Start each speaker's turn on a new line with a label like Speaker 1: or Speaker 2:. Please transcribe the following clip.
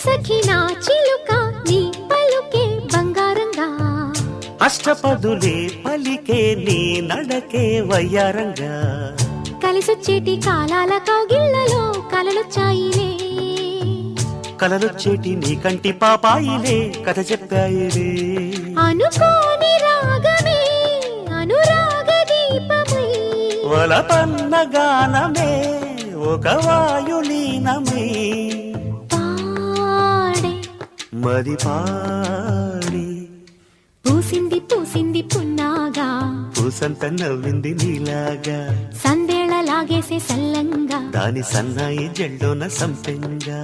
Speaker 1: సఖి నా చిలుక నీ పలుకే బంగారంగా
Speaker 2: అష్టపదులే పలికే నీ నడకే వయ్యారంగా
Speaker 1: కలిసొచ్చేటి కాలాల కౌగిళ్లలో కలలొచ్చాయిలే
Speaker 2: కలలొచ్చేటి నీ కంటి పాపాయిలే కథ చెప్పాయిలే
Speaker 1: అనుకోని రాగమే అనురాగ దీపమై
Speaker 2: వలపన్న గానమే ఒక వాయులీనమై
Speaker 1: పాడే
Speaker 2: మది పాడి
Speaker 1: పూసింది పూసింది పున్నాగా
Speaker 2: పూసంత నవ్వింది నీలాగా
Speaker 1: సందేళ లాగేసే సల్లంగా
Speaker 2: దాని సన్నాయి జెండోన సంపెంగా